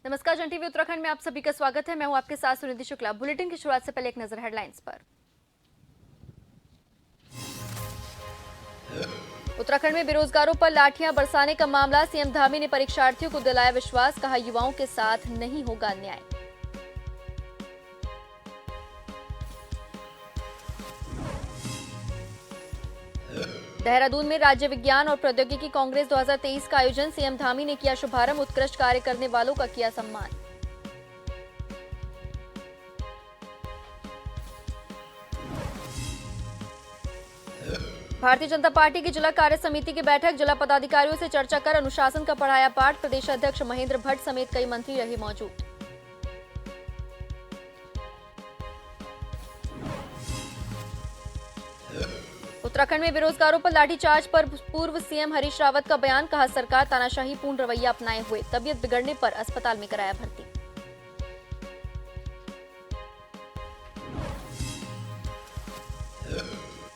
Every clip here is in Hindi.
नमस्कार, जन टीवी उत्तराखंड में आप सभी का स्वागत है। मैं हूं आपके साथ सुनिधि शुक्ला। बुलेटिन की शुरुआत से पहले एक नजर हेडलाइंस पर। उत्तराखंड में बेरोजगारों पर लाठियां बरसाने का मामला। सीएम धामी ने परीक्षार्थियों को दिलाया विश्वास, कहा युवाओं के साथ नहीं होगा अन्याय। देहरादून में राज्य विज्ञान और प्रौद्योगिकी कांग्रेस 2023 का आयोजन। सीएम धामी ने किया शुभारंभ। उत्कृष्ट कार्य करने वालों का किया सम्मान। भारतीय जनता पार्टी की जिला कार्य समिति की बैठक। जिला पदाधिकारियों से चर्चा कर अनुशासन का पढ़ाया पाठ। प्रदेश अध्यक्ष महेंद्र भट्ट समेत कई मंत्री रहे मौजूद। उत्तराखंड में बेरोजगारों पर लाठीचार्ज पर पूर्व सीएम हरीश रावत का बयान। कहा सरकार तानाशाही पूर्ण रवैया अपनाए हुए, तबीयत बिगड़ने पर अस्पताल में कराया भर्ती।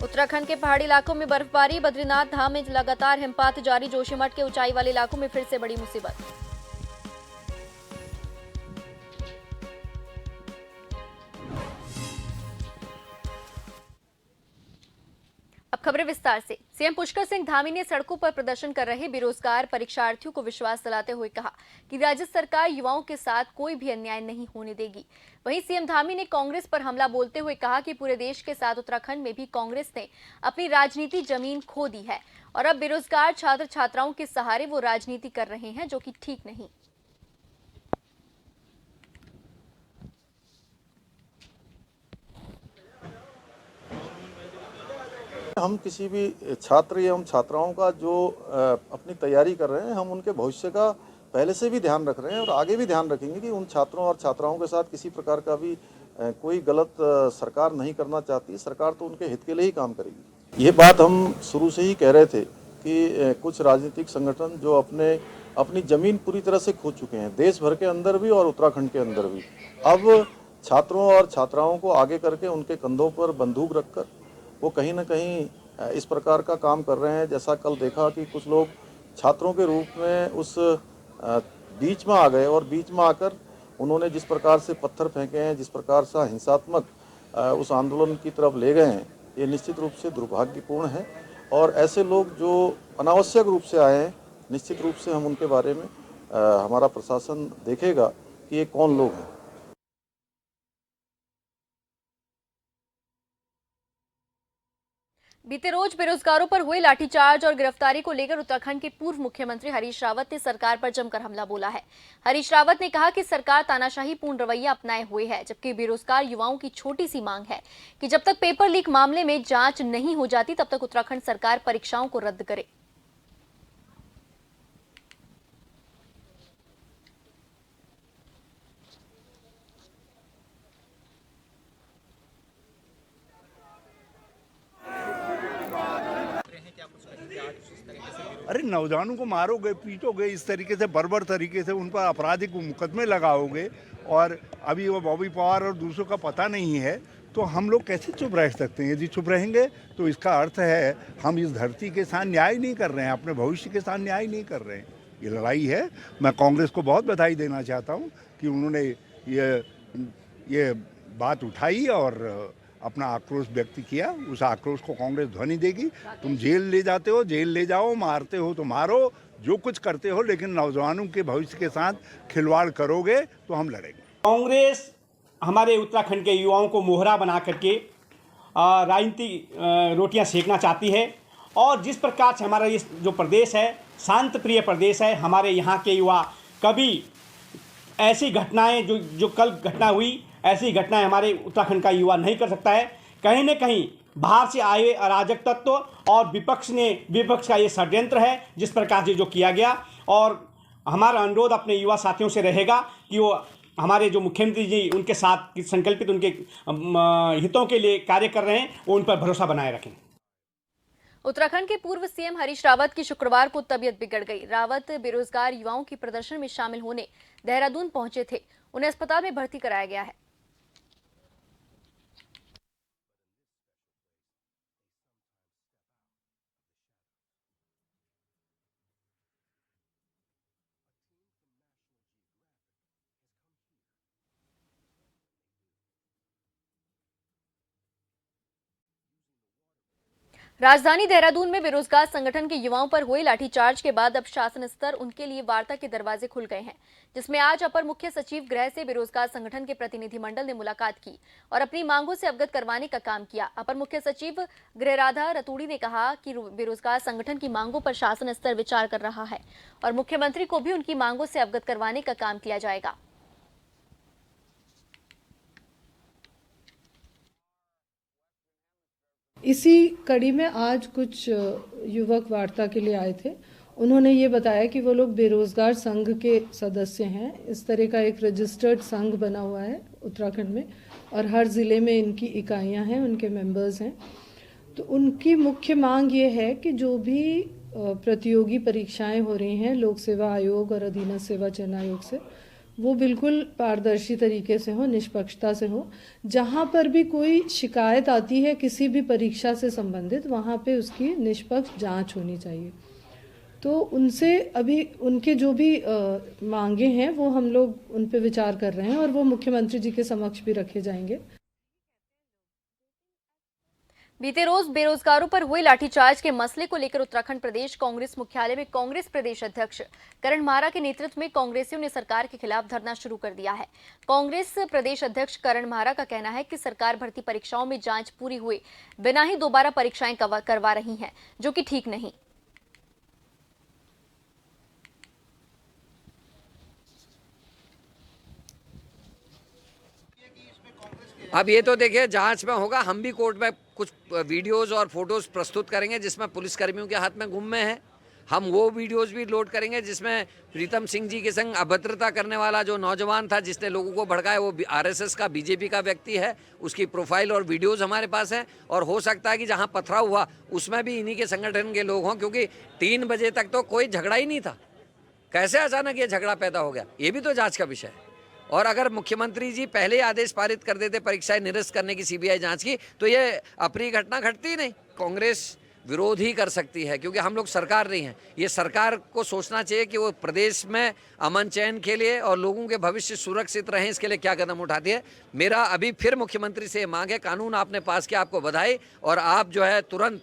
उत्तराखंड के पहाड़ी इलाकों में बर्फबारी। बद्रीनाथ धाम में लगातार हिमपात जारी। जोशीमठ के ऊंचाई वाले इलाकों में फिर से बड़ी मुसीबत। अब खबरें विस्तार से। सीएम पुष्कर सिंह धामी ने सड़कों पर प्रदर्शन कर रहे बेरोजगार परीक्षार्थियों को विश्वास दिलाते हुए कहा कि राज्य सरकार युवाओं के साथ कोई भी अन्याय नहीं होने देगी। वहीं सीएम धामी ने कांग्रेस पर हमला बोलते हुए कहा कि पूरे देश के साथ उत्तराखंड में भी कांग्रेस ने अपनी राजनीति जमीन खो दी है और अब बेरोजगार छात्र छात्राओं के सहारे वो राजनीति कर रहे हैं, जो कि ठीक नहीं। हम किसी भी छात्र एवं छात्राओं का जो अपनी तैयारी कर रहे हैं, हम उनके भविष्य का पहले से भी ध्यान रख रहे हैं और आगे भी ध्यान रखेंगे कि उन छात्रों और छात्राओं के साथ किसी प्रकार का भी कोई गलत सरकार नहीं करना चाहती। सरकार तो उनके हित के लिए ही काम करेगी। ये बात हम शुरू से ही कह रहे थे कि कुछ राजनीतिक संगठन जो अपनी जमीन पूरी तरह से खो चुके हैं, देश भर के अंदर भी और उत्तराखंड के अंदर भी, अब छात्रों और छात्राओं को आगे करके उनके कंधों पर बंदूक रखकर वो कहीं ना कहीं इस प्रकार का काम कर रहे हैं। जैसा कल देखा कि कुछ लोग छात्रों के रूप में उस बीच में आ गए और बीच में आकर उन्होंने जिस प्रकार से पत्थर फेंके हैं, जिस प्रकार से हिंसात्मक उस आंदोलन की तरफ ले गए हैं, ये निश्चित रूप से दुर्भाग्यपूर्ण है। और ऐसे लोग जो अनावश्यक रूप से आए हैं, निश्चित रूप से हम उनके बारे में हमारा प्रशासन देखेगा कि ये कौन लोग हैं। बीते रोज बेरोजगारों पर हुए लाठीचार्ज और गिरफ्तारी को लेकर उत्तराखंड के पूर्व मुख्यमंत्री हरीश रावत ने सरकार पर जमकर हमला बोला है। हरीश रावत ने कहा कि सरकार तानाशाही पूर्ण रवैया अपनाए हुए है, जबकि बेरोजगार युवाओं की छोटी सी मांग है कि जब तक पेपर लीक मामले में जांच नहीं हो जाती तब तक उत्तराखंड सरकार परीक्षाओं को रद्द करे। अरे नौजवानों को मारोगे, पीटोगे, इस तरीके से बर्बर तरीके से उन पर आपराधिक मुकदमे लगाओगे और अभी वो बॉबी पवार और दूसरों का पता नहीं है, तो हम लोग कैसे चुप रह सकते हैं? यदि चुप रहेंगे तो इसका अर्थ है हम इस धरती के साथ न्याय नहीं कर रहे हैं, अपने भविष्य के साथ न्याय नहीं कर रहे हैं। ये लड़ाई है। मैं कांग्रेस को बहुत बधाई देना चाहता हूँ कि उन्होंने ये बात उठाई और अपना आक्रोश व्यक्त किया। उस आक्रोश को कांग्रेस ध्वनि देगी। तुम जेल ले जाते हो, जेल ले जाओ, मारते हो तो मारो, जो कुछ करते हो, लेकिन नौजवानों के भविष्य के साथ खिलवाड़ करोगे तो हम लड़ेंगे। कांग्रेस हमारे उत्तराखंड के युवाओं को मोहरा बना करके राजनीतिक रोटियां सेकना चाहती है और जिस प्रकार से हमारा ये जो प्रदेश है शांत प्रिय प्रदेश है, हमारे यहाँ के युवा कभी ऐसी घटनाएं जो कल घटना हुई, ऐसी घटनाएं हमारे उत्तराखंड का युवा नहीं कर सकता है। कहीं न कहीं बाहर से आए अराजक तत्व और विपक्ष का ये षड्यंत्र है जिस प्रकार से जो किया गया। और हमारा अनुरोध अपने युवा साथियों से रहेगा कि वो हमारे जो मुख्यमंत्री जी उनके साथ संकल्पित उनके हितों के लिए कार्य कर रहे हैं, वो उन पर भरोसा बनाए रखें। उत्तराखंड के पूर्व सीएम हरीश रावत की शुक्रवार को तबीयत बिगड़ गई। रावत बेरोजगार युवाओं के प्रदर्शन में शामिल होने देहरादून पहुंचे थे। उन्हें अस्पताल में भर्ती कराया गया है। राजधानी देहरादून में बेरोजगार संगठन के युवाओं पर हुए लाठीचार्ज के बाद अब शासन स्तर उनके लिए वार्ता के दरवाजे खुल गए हैं, जिसमें आज अपर मुख्य सचिव गृह से बेरोजगार संगठन के प्रतिनिधिमंडल ने मुलाकात की और अपनी मांगों से अवगत करवाने का काम किया। अपर मुख्य सचिव गृह राधा रतूड़ी ने कहा कि बेरोजगार संगठन की मांगों पर शासन स्तर विचार कर रहा है और मुख्यमंत्री को भी उनकी मांगों से अवगत करवाने का काम किया जाएगा। इसी कड़ी में आज कुछ युवक वार्ता के लिए आए थे। उन्होंने ये बताया कि वो लोग बेरोजगार संघ के सदस्य हैं। इस तरह का एक रजिस्टर्ड संघ बना हुआ है उत्तराखंड में और हर ज़िले में इनकी इकाइयां हैं, उनके मेंबर्स हैं। तो उनकी मुख्य मांग ये है कि जो भी प्रतियोगी परीक्षाएं हो रही हैं लोक सेवा आयोग और अधीनस्थ सेवा चयन आयोग से, वो बिल्कुल पारदर्शी तरीके से हो, निष्पक्षता से हो। जहाँ पर भी कोई शिकायत आती है किसी भी परीक्षा से संबंधित, वहाँ पे उसकी निष्पक्ष जांच होनी चाहिए। तो उनसे अभी उनके जो भी मांगे हैं वो हम लोग उन पे विचार कर रहे हैं और वो मुख्यमंत्री जी के समक्ष भी रखे जाएंगे। बीते रोज बेरोजगारों पर हुए लाठीचार्ज के मसले को लेकर उत्तराखंड प्रदेश कांग्रेस मुख्यालय में कांग्रेस प्रदेश अध्यक्ष करण माहरा के नेतृत्व में कांग्रेसियों ने सरकार के खिलाफ धरना शुरू कर दिया है। कांग्रेस प्रदेश अध्यक्ष करण माहरा का कहना है कि सरकार भर्ती परीक्षाओं में जांच पूरी हुए बिना ही दोबारा परीक्षाएं करवा रही है, जो कि ठीक नहीं। अब ये तो देखिए जांच में होगा। हम भी कोर्ट में कुछ वीडियोस और फोटोज प्रस्तुत करेंगे जिसमें पुलिसकर्मियों के हाथ में गुम में है। हम वो वीडियोस भी लोड करेंगे जिसमें प्रीतम सिंह जी के संग अभद्रता करने वाला जो नौजवान था जिसने लोगों को भड़काया, वो आरएसएस का, बीजेपी का व्यक्ति है। उसकी प्रोफाइल और वीडियोस हमारे पास हैं और हो सकता है कि जहां पथराव हुआ उसमें भी इन्हीं के संगठन के लोग हों, क्योंकि 3 बजे तक तो कोई झगड़ा ही नहीं था। कैसे अचानक ये झगड़ा पैदा हो गया, ये भी तो जांच का विषय है। और अगर मुख्यमंत्री जी पहले ही आदेश पारित कर देते परीक्षाएं निरस्त करने की सीबीआई जांच की, तो ये अप्रिय घटना घटती ही नहीं। कांग्रेस विरोध ही कर सकती है, क्योंकि हम लोग सरकार नहीं है। ये सरकार को सोचना चाहिए कि वो प्रदेश में अमन चैन के लिए और लोगों के भविष्य सुरक्षित रहें, इसके लिए क्या कदम उठाती है। मेरा अभी फिर मुख्यमंत्री से मांग है, कानून आपने पास किया, आपको बधाई, और आप जो है तुरंत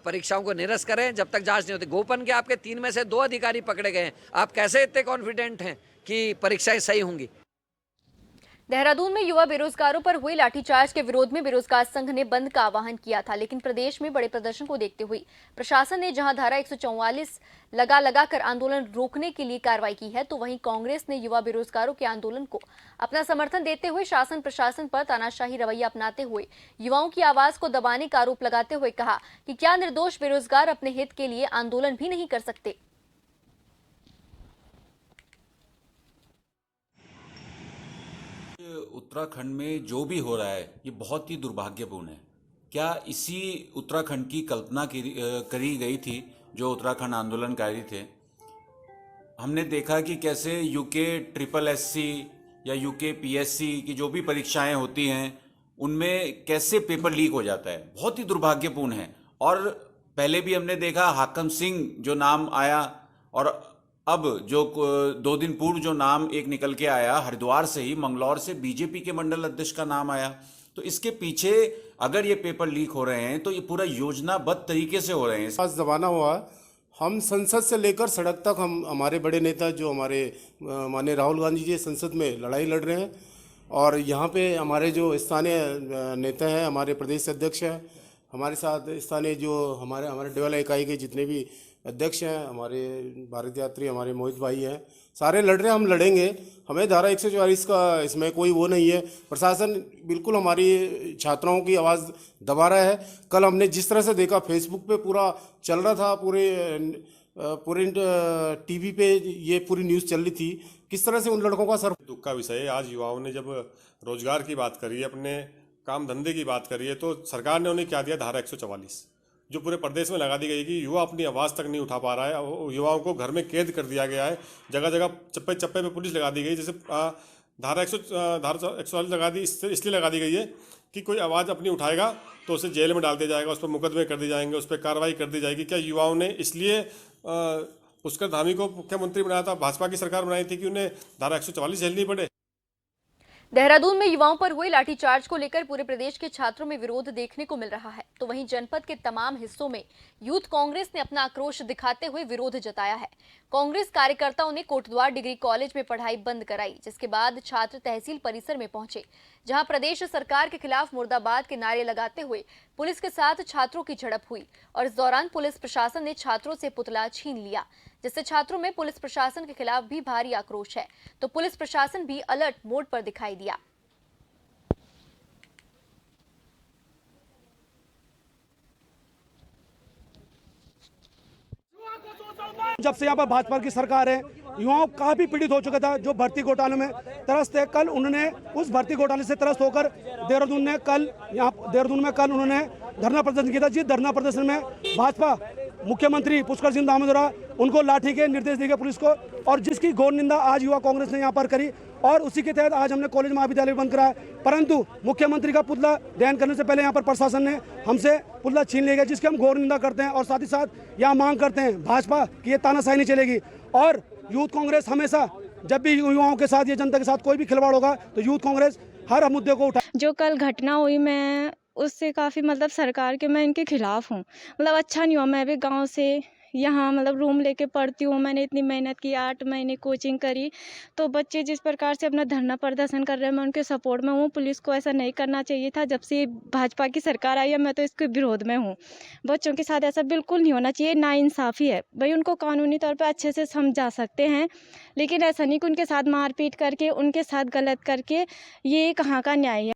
परीक्षाओं को निरस्त करें जब तक जांच नहीं होती। गोपन के आपके 3 में से 2 अधिकारी पकड़े गए हैं, आप कैसे इतने कॉन्फिडेंट हैं कि परीक्षाएं सही होंगी। देहरादून में युवा बेरोजगारों पर हुए लाठीचार्ज के विरोध में बेरोजगार संघ ने बंद का आह्वान किया था, लेकिन प्रदेश में बड़े प्रदर्शन को देखते हुए प्रशासन ने जहां धारा 144 लगाकर आंदोलन रोकने के लिए कार्रवाई की है, तो वहीं कांग्रेस ने युवा बेरोजगारों के आंदोलन को अपना समर्थन देते हुए शासन प्रशासन पर तानाशाही रवैया अपनाते हुए युवाओं की आवाज को दबाने का आरोप लगाते हुए कहा कि क्या निर्दोष बेरोजगार अपने हित के लिए आंदोलन भी नहीं कर सकते। उत्तराखंड में जो भी हो रहा है ये बहुत ही दुर्भाग्यपूर्ण है। क्या इसी उत्तराखंड की कल्पना करी गई थी जो उत्तराखंड आंदोलनकारी थे? हमने देखा कि कैसे यूके SSSC या यूके PSC की जो भी परीक्षाएं होती हैं उनमें कैसे पेपर लीक हो जाता है, बहुत ही दुर्भाग्यपूर्ण है। और पहले भी हमने देखा हाकम सिंह जो नाम आया, और अब जो 2 दिन पूर्व जो नाम एक निकल के आया हरिद्वार से ही, मंगलौर से बीजेपी के मंडल अध्यक्ष का नाम आया। तो इसके पीछे अगर ये पेपर लीक हो रहे हैं तो ये पूरा योजनाबद्ध तरीके से हो रहे हैं। आज जमाना हुआ, हम संसद से लेकर सड़क तक हम हमारे बड़े नेता जो हमारे माननीय राहुल गांधी जी संसद में लड़ाई लड़ रहे हैं, और यहाँ पे हमारे जो स्थानीय नेता हैं, हमारे प्रदेश अध्यक्ष हैं, हमारे साथ स्थानीय जो हमारे डेवला इकाई के जितने भी अध्यक्ष हैं, हमारे भारत यात्री हमारे मोहित भाई हैं, सारे लड़ रहे हैं। हम लड़ेंगे, हमें धारा 144 का इसमें कोई वो नहीं है। प्रशासन बिल्कुल हमारी छात्राओं की आवाज़ दबा रहा है। कल हमने जिस तरह से देखा फेसबुक पे पूरा चल रहा था, पूरे टीवी पे ये पूरी न्यूज़ चल रही थी, किस तरह से उन लड़कों का सर। दुख का विषय है। आज युवाओं ने जब रोजगार की बात करी है, अपने काम धंधे की बात करी है, तो सरकार ने उन्हें क्या दिया, धारा 144 जो पूरे प्रदेश में लगा दी गई कि युवा अपनी आवाज़ तक नहीं उठा पा रहा है। युवाओं को घर में कैद कर दिया गया है, जगह जगह चप्पे चप्पे पे पुलिस लगा दी गई। जैसे धारा 144 लगा दी, इसलिए लगा दी गई है कि कोई आवाज़ अपनी उठाएगा तो उसे जेल में डाल दिया जाएगा, उस पर मुकदमे कर दिए जाएंगे, उस पर कार्रवाई कर दी जाएगी। क्या युवाओं ने इसलिए पुष्कर धामी को मुख्यमंत्री बनाया था, भाजपा की सरकार बनाई थी कि उन्हें धारा 144 झेलनी पड़े? देहरादून में युवाओं पर हुए लाठीचार्ज को लेकर पूरे प्रदेश के छात्रों में विरोध देखने को मिल रहा है, तो वहीं जनपद के तमाम हिस्सों में यूथ कांग्रेस ने अपना आक्रोश दिखाते हुए विरोध जताया है। कांग्रेस कार्यकर्ताओं ने कोटद्वार डिग्री कॉलेज में पढ़ाई बंद कराई, जिसके बाद छात्र तहसील परिसर में पहुंचे, जहां प्रदेश सरकार के खिलाफ मुर्दाबाद के नारे लगाते हुए पुलिस के साथ छात्रों की झड़प हुई और इस दौरान पुलिस प्रशासन ने छात्रों से पुतला छीन लिया, जिससे छात्रों में पुलिस प्रशासन के खिलाफ भी भारी आक्रोश है। तो पुलिस प्रशासन भी अलर्ट मोड पर दिखाई दिया। जब से यहाँ पर भाजपा की सरकार है, युवाओं काफी पीड़ित हो चुका था जो भर्ती घोटाले में त्रस्त है। कल उन्होंने उस भर्ती घोटाले से त्रस्त होकर देहरादून में कल उन्होंने धरना प्रदर्शन किया था। जिस धरना प्रदर्शन में भाजपा मुख्यमंत्री पुष्कर सिंह धामी द्वारा उनको लाठी के निर्देश दिए गए पुलिस को, और जिसकी घोर निंदा आज युवा कांग्रेस ने यहाँ पर करी, और उसी के तहत आज हमने कॉलेज महाविद्यालय बंद कराया। परंतु मुख्यमंत्री का पुतला दहन करने से पहले यहाँ पर प्रशासन ने हमसे पुतला छीन लिया गया, जिसकी हम घोर निंदा करते हैं और साथ ही साथ यहाँ मांग करते हैं भाजपा की ये तानाशाही नहीं चलेगी। और यूथ कांग्रेस हमेशा जब भी युवाओं के साथ या जनता के साथ कोई भी खिलवाड़ होगा तो यूथ कांग्रेस हर मुद्दे को उठा। जो कल घटना हुई, मैं उससे काफ़ी सरकार के मैं इनके खिलाफ हूँ। अच्छा नहीं हुआ। मैं भी गांव से यहाँ रूम लेके पढ़ती हूँ। मैंने इतनी मेहनत की, 8 महीने कोचिंग करी, तो बच्चे जिस प्रकार से अपना धरना प्रदर्शन कर रहे हैं, मैं उनके सपोर्ट में हूँ। पुलिस को ऐसा नहीं करना चाहिए था। जब से भाजपा की सरकार आई है, मैं तो इसके विरोध में हूँ। बच्चों के साथ ऐसा बिल्कुल नहीं होना चाहिए, नाइंसाफ़ी है। भाई उनको कानूनी तौर पर अच्छे से समझा सकते हैं, लेकिन ऐसा नहीं कि उनके साथ मारपीट करके, उनके साथ गलत करके, ये कहाँ का न्याय है।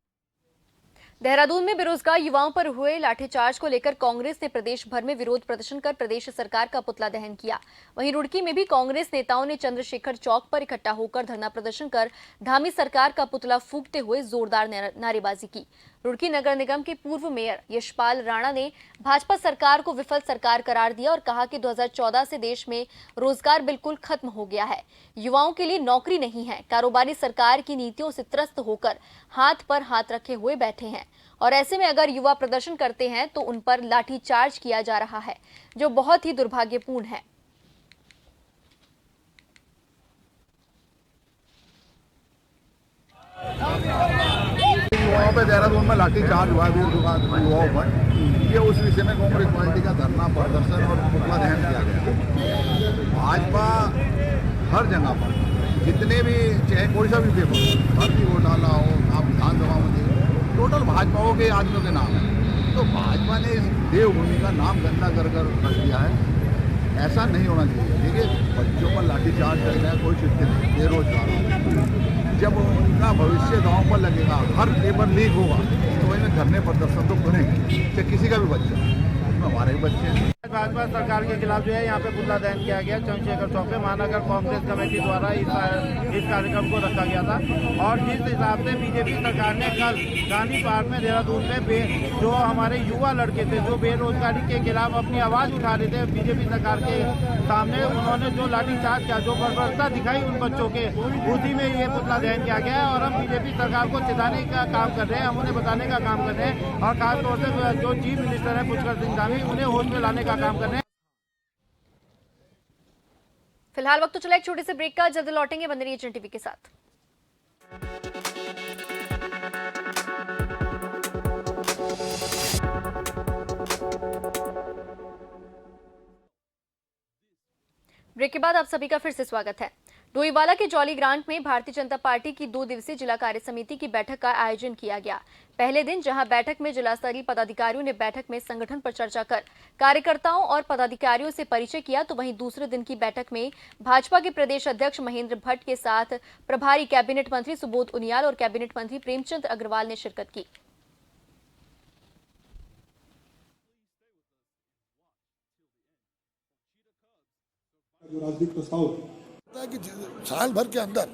देहरादून में बेरोजगार युवाओं पर हुए लाठीचार्ज को लेकर कांग्रेस ने प्रदेश भर में विरोध प्रदर्शन कर प्रदेश सरकार का पुतला दहन किया। वहीं रुड़की में भी कांग्रेस नेताओं ने चंद्रशेखर चौक पर इकट्ठा होकर धरना प्रदर्शन कर धामी सरकार का पुतला फूंकते हुए जोरदार नारेबाजी की। रुड़की नगर निगम के पूर्व मेयर यशपाल राणा ने भाजपा सरकार को विफल सरकार करार दिया और कहा कि 2014 से देश में रोजगार बिल्कुल खत्म हो गया है। युवाओं के लिए नौकरी नहीं है। कारोबारी सरकार की नीतियों से त्रस्त होकर हाथ पर हाथ रखे हुए बैठे हैं, और ऐसे में अगर युवा प्रदर्शन करते हैं तो उन पर लाठीचार्ज किया जा रहा है, जो बहुत ही दुर्भाग्यपूर्ण है। युवाओं पे देहरादून में लाठीचार्ज हुआ युवाओं पर, ये उस विषय में कांग्रेस पार्टी का धरना प्रदर्शन और पुतला दहन किया गया। भाजपा हर जगह पर जितने भी, चाहे कोई सा भी पेपर, भर्ती घोटाला हो, आप विधानसभा में टोटल भाजपाओं के आदमियों के नाम है, तो भाजपा ने इस देवभूमि का नाम गंदा कर रख दिया है। ऐसा नहीं होना चाहिए। देखिए, बच्चों पर लाठीचार्ज करना है कोई शिक्षित नहीं, बेरोजगार, जब उनका भविष्य गांव पर लगेगा, हर पेपर लीक होगा, तो वही में धरने प्रदर्शन तो करेंगे, चाहे किसी का भी बच्चा, हमारे भी बच्चे हैं। भाजपा सरकार के खिलाफ जो है यहाँ पे पुतला दहन किया गया चंद्रशेखर चौक पे। महानगर कांग्रेस कमेटी द्वारा इस कार्यक्रम को रखा गया था, और जिस हिसाब से बीजेपी सरकार ने कल गांधी पार्क में देहरादून में जो हमारे युवा लड़के थे जो बेरोजगारी के खिलाफ अपनी आवाज उठा रहे थे बीजेपी सरकार के सामने, उन्होंने जो लाठीचार्ज किया, जो बर्बरता दिखाई उन बच्चों के, उसी में ये पुतला दहन किया गया है। और हम बीजेपी सरकार को चिताने का काम कर रहे हैं, हम उन्हें बताने का काम कर रहे हैं, और खासतौर से जो चीफ मिनिस्टर है पुष्कर सिंह धामी, उन्हें होश में लाने का काम कर रहे हैं। फिलहाल वक्त तो चला एक छोटे से ब्रेक का, जल्द लौटेंगे। बने रहिए टीवी के साथ। ब्रेक के बाद आप सभी का फिर से स्वागत है। डोईवाला के जॉली ग्रांट में भारतीय जनता पार्टी की 2 दिवसीय जिला कार्य समिति की बैठक का आयोजन किया गया। पहले दिन जहां बैठक में जिला स्तरीय पदाधिकारियों ने बैठक में संगठन पर चर्चा कर कार्यकर्ताओं और पदाधिकारियों से परिचय किया, तो वहीं दूसरे दिन की बैठक में भाजपा के प्रदेश अध्यक्ष महेंद्र भट्ट के साथ प्रभारी कैबिनेट मंत्री सुबोध उनियाल और कैबिनेट मंत्री प्रेमचंद अग्रवाल ने शिरकत की। कि साल भर के अंदर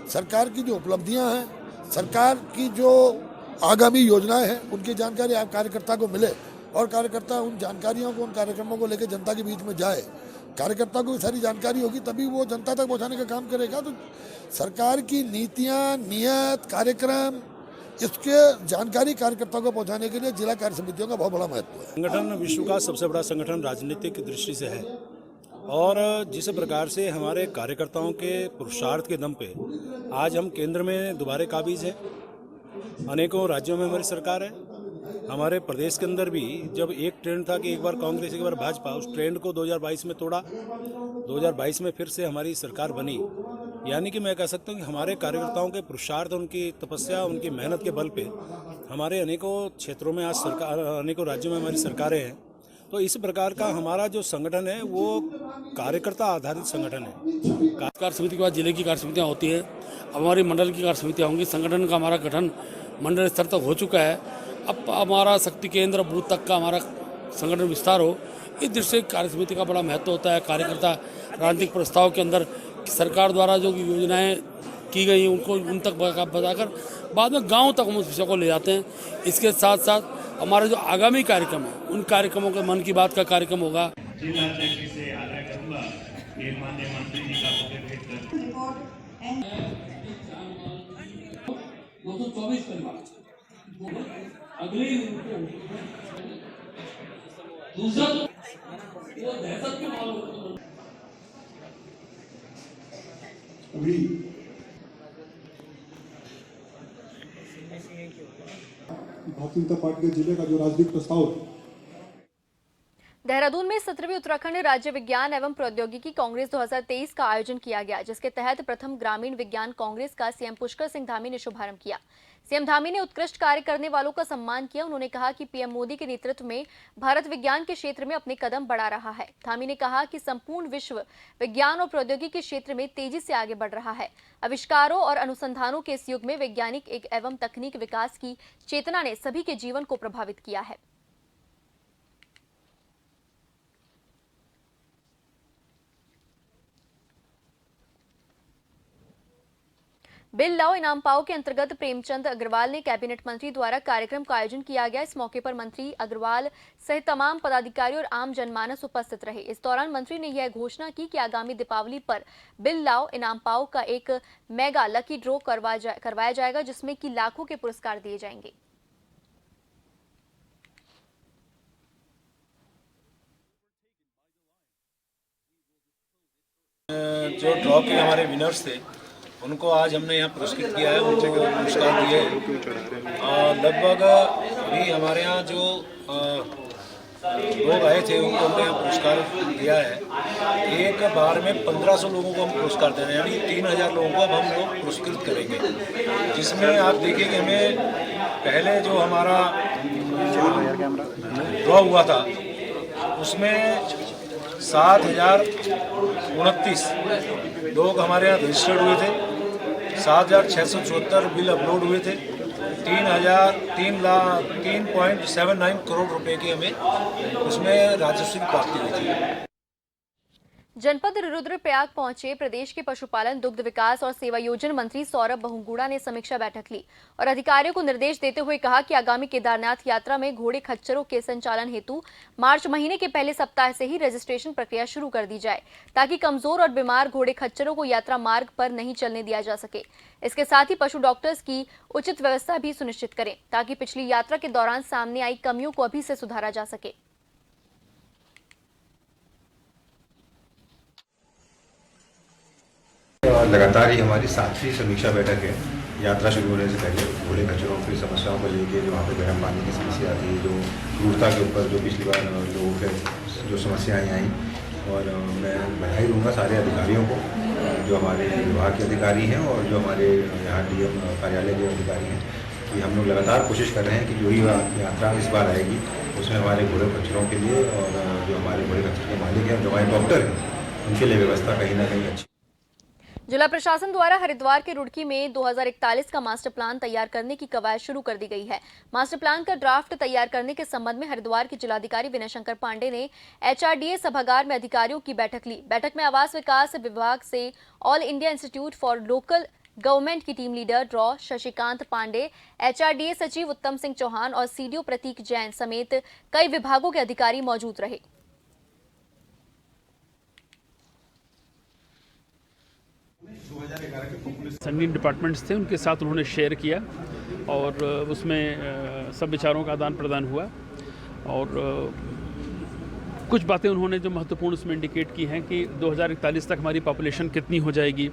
सरकार की जो उपलब्धियां हैं, सरकार की जो आगामी योजनाएं हैं, उनकी जानकारी आप कार्यकर्ता को मिले, और कार्यकर्ता उन जानकारियों को, उन कार्यक्रमों को लेकर जनता के बीच में जाए। कार्यकर्ता को सारी जानकारी होगी तभी वो जनता तक पहुंचाने का काम करेगा। तो सरकार की नीतियां, नियत, कार्यक्रम, इसके जानकारी कार्यकर्ता को पहुंचाने के लिए जिला कार्य समितियों का बहुत बड़ा महत्व है। संगठन विश्व का सबसे बड़ा संगठन राजनीतिक दृष्टि से है, और जिस प्रकार से हमारे कार्यकर्ताओं के पुरुषार्थ के दम पे आज हम केंद्र में दोबारा काबिज हैं, अनेकों राज्यों में हमारी सरकार है। हमारे प्रदेश के अंदर भी जब एक ट्रेंड था कि एक बार कांग्रेस एक बार भाजपा, उस ट्रेंड को 2022 में तोड़ा, 2022 में फिर से हमारी सरकार बनी। यानी कि मैं कह सकता हूँ कि हमारे कार्यकर्ताओं के पुरुषार्थ, उनकी तपस्या, उनकी मेहनत के बल पे हमारे अनेकों क्षेत्रों में आज सरकार, अनेकों राज्यों में हमारी सरकारें हैं। तो इस प्रकार का हमारा जो संगठन है वो कार्यकर्ता आधारित संगठन है। कार्य समिति के बाद जिले की कार्य समितियाँ होती है, हमारी मंडल की कार्य समितियाँ होंगी। संगठन का हमारा गठन मंडल स्तर तक हो चुका है। अब हमारा शक्ति केंद्र बूथ तक का हमारा संगठन विस्तार हो, इस दृष्टि से कार्य समिति का बड़ा महत्व होता है। कार्यकर्ता राजनीतिक प्रस्ताव के अंदर सरकार द्वारा जो योजनाएं की गई उनको उन तक बताकर बाद में गांव तक हम उस विषय को ले जाते हैं। इसके साथ साथ हमारे जो आगामी कार्यक्रम है उन कार्यक्रमों के मन की बात का कार्यक्रम होगा। भारतीय जनता पार्टी के जिले का जो राजनीतिक प्रस्ताव है। देहरादून में 17वीं उत्तराखंड राज्य विज्ञान एवं प्रौद्योगिकी कांग्रेस 2023 का आयोजन किया गया, जिसके तहत प्रथम ग्रामीण विज्ञान कांग्रेस का सीएम पुष्कर सिंह धामी ने शुभारंभ किया। सीएम धामी ने उत्कृष्ट कार्य करने वालों का सम्मान किया। उन्होंने कहा कि पीएम मोदी के नेतृत्व में भारत विज्ञान के क्षेत्र में अपने कदम बढ़ा रहा है। धामी ने कहा कि संपूर्ण विश्व विज्ञान और प्रौद्योगिकी के क्षेत्र में तेजी से आगे बढ़ रहा है। आविष्कारों और अनुसंधानों के इस युग में वैज्ञानिक एवं तकनीक विकास की चेतना ने सभी के जीवन को प्रभावित किया है। बिल लाओ इनाम पाओ के अंतर्गत प्रेमचंद अग्रवाल ने कैबिनेट मंत्री द्वारा कार्यक्रम का आयोजन किया गया। इस मौके पर मंत्री अग्रवाल सहित तमाम पदाधिकारी और आम जनमानस उपस्थित रहे। इस दौरान मंत्री ने यह घोषणा की कि आगामी दीपावली पर बिल लाओ इनाम पाओ का एक मेगा लकी ड्रॉ करवाया जाएगा, जिसमें कि लाखों के पुरस्कार दिए जाएंगे। जो ड्रॉ के हमारे विनर्स थे उनको आज हमने यहाँ पुरस्कृत किया है, उनको पुरस्कार दिए हैं। लगभग अभी हमारे यहाँ जो लोग आए थे उनको हमने यहाँ पुरस्कार दिया है। एक बार में 1500 लोगों को हम पुरस्कार दे रहे हैं, यानी 3000 लोगों को अब हम लोग पुरस्कृत करेंगे। जिसमें आप देखिए कि हमें पहले जो हमारा ड्रॉ हुआ था उसमें 7029 लोग हमारे यहाँ रजिस्टर्ड हुए थे, 7674 बिल अपलोड हुए थे, 3.79 करोड़ रुपए की हमें उसमें राजस्व की प्राप्ति हुई थी। जनपद रुद्रप्रयाग पहुंचे प्रदेश के पशुपालन, दुग्ध विकास और सेवायोजन मंत्री सौरभ बहुगुणा ने समीक्षा बैठक ली और अधिकारियों को निर्देश देते हुए कहा कि आगामी केदारनाथ यात्रा में घोड़े खच्चरों के संचालन हेतु मार्च महीने के पहले सप्ताह से ही रजिस्ट्रेशन प्रक्रिया शुरू कर दी जाए, ताकि कमजोर और बीमार घोड़े खच्चरों को यात्रा मार्ग पर नहीं चलने दिया जा सके। इसके साथ ही पशु डॉक्टर्स की उचित व्यवस्था भी सुनिश्चित करें, ताकि पिछली यात्रा के दौरान सामने आई कमियों को अभी से सुधारा जा सके। लगातार ही हमारी 7वीं समीक्षा बैठक है। यात्रा शुरू होने से पहले घोड़े खच्चरों की समस्याओं को लेकर जो वहाँ पे गर्म पानी की समस्या आती है, जो क्रूरता के ऊपर जो पिछली बार लोगों के जो समस्याएं आई, और मैं बधाई दूंगा सारे अधिकारियों को, जो हमारे विभाग के अधिकारी हैं और जो हमारे यहाँ डीएम कार्यालय के अधिकारी हैं, कि हम लोग लगातार कोशिश कर रहे हैं कि जो ही यात्रा इस बार आएगी उसमें हमारे घोड़े खच्चरों के लिए और जो हमारे घोड़े खच्चर के मालिक हैं, जो हमारे डॉक्टर हैं, उनके लिए व्यवस्था कहीं ना कहीं अच्छी। जिला प्रशासन द्वारा हरिद्वार के रुड़की में 2041 का मास्टर प्लान तैयार करने की कवायद शुरू कर दी गई है। मास्टर प्लान का ड्राफ्ट तैयार करने के संबंध में हरिद्वार के जिलाधिकारी विनय शंकर पांडे ने HRDA सभागार में अधिकारियों की बैठक ली। बैठक में आवास विकास विभाग से all India institute for local government की team leader Dr Shashikant Pandey, HRDA सचिव उत्तम सिंह चौहान और CDO प्रतीक जैन समेत कई विभागों के अधिकारी मौजूद रहे। सभी डिपार्टमेंट्स थे, उनके साथ उन्होंने शेयर किया और उसमें सब विचारों का आदान प्रदान हुआ और कुछ बातें उन्होंने जो महत्वपूर्ण उसमें इंडिकेट की हैं कि 2041 तक हमारी पॉपुलेशन कितनी हो जाएगी,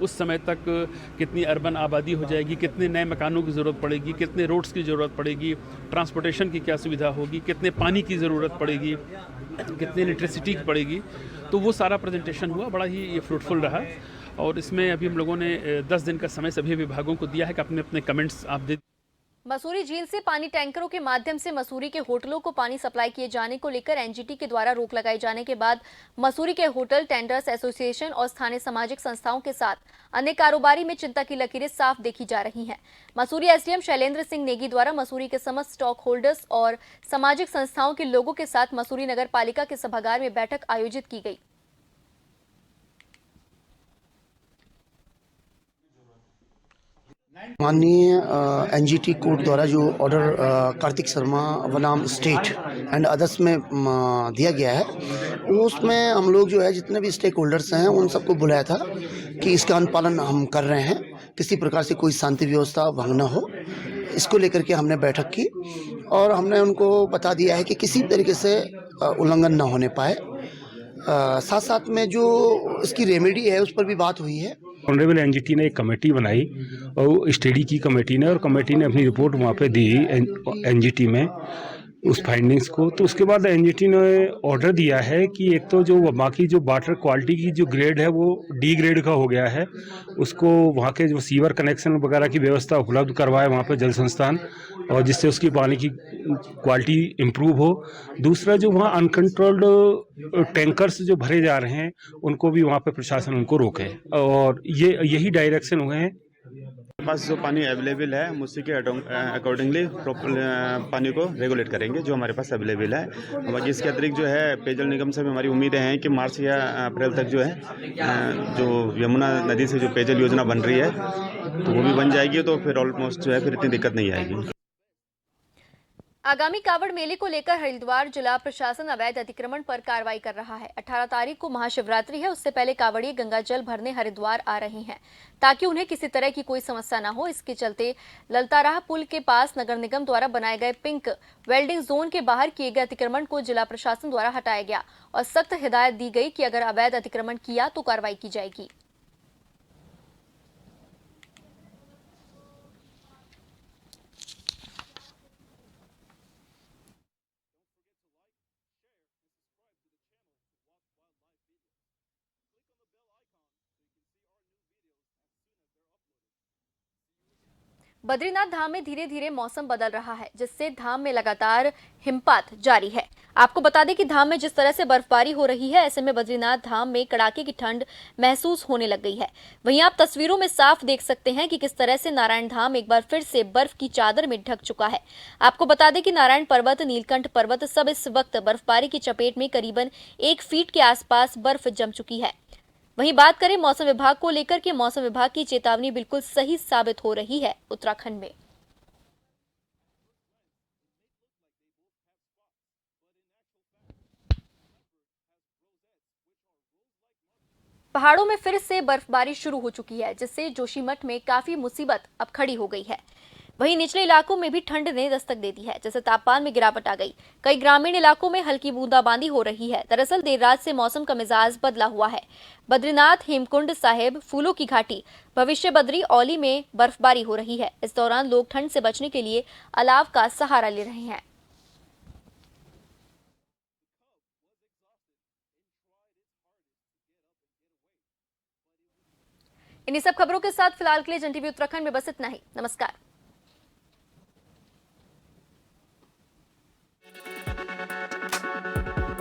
उस समय तक कितनी अर्बन आबादी हो जाएगी, कितने नए मकानों की ज़रूरत पड़ेगी, कितने रोड्स की ज़रूरत पड़ेगी, ट्रांसपोर्टेशन की क्या सुविधा होगी, कितने पानी की ज़रूरत पड़ेगी, कितनी इलेक्ट्रिसिटी की पड़ेगी। तो वो सारा प्रेजेंटेशन हुआ, बड़ा ही ये फ्रूटफुल रहा। और इसमें अभी हम लोगों ने 10 दिन का समय सभी विभागों को दिया है कि अपने अपने कमेंट्स आप दे। मसूरी झील से पानी टैंकरों के माध्यम से मसूरी के होटलों को पानी सप्लाई किए जाने को लेकर एनजीटी के द्वारा रोक लगाए जाने के बाद मसूरी के होटल टेंडर्स एसोसिएशन और स्थानीय सामाजिक संस्थाओं के साथ अन्य कारोबारी में चिंता की लकीरें साफ देखी जा रही हैं। मसूरी एसडीएम शैलेंद्र सिंह नेगी द्वारा मसूरी के समस्त स्टॉक होल्डर्स और सामाजिक संस्थाओं के लोगों के साथ मसूरी नगर पालिका के सभागार में बैठक आयोजित की गई। माननीय एनजीटी कोर्ट द्वारा जो ऑर्डर कार्तिक शर्मा बनाम स्टेट एंड अदर्स में दिया गया है, उसमें हम लोग जो है जितने भी स्टेक होल्डर्स हैं उन सबको बुलाया था कि इसका अनुपालन हम कर रहे हैं, किसी प्रकार से कोई शांति व्यवस्था भंग न हो। इसको लेकर के हमने बैठक की और हमने उनको बता दिया है कि किसी तरीके से उल्लंघन न होने पाए। साथ साथ में जो इसकी रेमेडी है उस पर भी बात हुई है। ऑनरेबल एनजीटी ने एक कमेटी बनाई और स्टडी की कमेटी ने, और कमेटी ने अपनी रिपोर्ट वहाँ पे दी एनजीटी में उस फाइंडिंग्स को। तो उसके बाद एनजीटी ने ऑर्डर दिया है कि एक तो जो बाकी जो वाटर क्वालिटी की जो ग्रेड है वो डी ग्रेड का हो गया है, उसको वहाँ के जो सीवर कनेक्शन वगैरह की व्यवस्था उपलब्ध करवाए वहाँ पे जल संस्थान, और जिससे उसकी पानी की क्वालिटी इम्प्रूव हो। दूसरा जो वहाँ अनकंट्रोल्ड टैंकर्स जो भरे जा रहे हैं उनको भी वहाँ पे प्रशासन उनको रोके, और यही डायरेक्शन हुए हैं। पास जो पानी अवेलेबल है हम उसी के अकॉर्डिंगली पानी को रेगुलेट करेंगे जो हमारे पास अवेलेबल है। बाकी इसके अतिरिक्त जो है पेयजल निगम से भी हमारी उम्मीदें हैं कि मार्च या अप्रैल तक जो है जो यमुना नदी से जो पेयजल योजना बन रही है तो वो भी बन जाएगी, तो फिर ऑलमोस्ट जो है फिर इतनी दिक्कत नहीं आएगी। आगामी कावड़ मेले को लेकर हरिद्वार जिला प्रशासन अवैध अतिक्रमण पर कार्रवाई कर रहा है। 18 तारीख को महाशिवरात्रि है, उससे पहले कावड़िए गंगा जल भरने हरिद्वार आ रहे हैं ताकि उन्हें किसी तरह की कोई समस्या न हो। इसके चलते ललताराह पुल के पास नगर निगम द्वारा बनाए गए पिंक वेल्डिंग जोन के बाहर किए गए अतिक्रमण को जिला प्रशासन द्वारा हटाया गया और सख्त हिदायत दी गई कि अगर अवैध अतिक्रमण किया तो कार्रवाई की जाएगी। बद्रीनाथ धाम में धीरे धीरे मौसम बदल रहा है, जिससे धाम में लगातार हिमपात जारी है। आपको बता दें कि धाम में जिस तरह से बर्फबारी हो रही है, ऐसे में बद्रीनाथ धाम में कड़ाके की ठंड महसूस होने लग गई है। वहीं आप तस्वीरों में साफ देख सकते हैं कि किस तरह से नारायण धाम एक बार फिर से बर्फ की चादर में ढक चुका है। आपको बता दें कि नारायण पर्वत, नीलकंठ पर्वत सब इस वक्त बर्फबारी की चपेट में करीबन 1 फीट के आसपास बर्फ जम चुकी है। वहीं बात करें मौसम विभाग को लेकर कि मौसम विभाग की चेतावनी बिल्कुल सही साबित हो रही है। उत्तराखंड में पहाड़ों में फिर से बर्फबारी शुरू हो चुकी है, जिससे जोशीमठ में काफी मुसीबत अब खड़ी हो गई है। वहीं निचले इलाकों में भी ठंड ने दस्तक दे दी है, जैसे तापमान में गिरावट आ गई। कई ग्रामीण इलाकों में हल्की बूंदाबांदी हो रही है। दरअसल देर रात से मौसम का मिजाज बदला हुआ है। बद्रीनाथ, हेमकुंड साहिब, फूलों की घाटी, भविष्य बद्री, औली में बर्फबारी हो रही है। इस दौरान लोग ठंड से बचने के लिए अलाव का सहारा ले रहे हैं। इन्हीं सब खबरों के साथ फिलहाल के लिए जन टीवी उत्तराखंड में बस इतना ही। नमस्कार।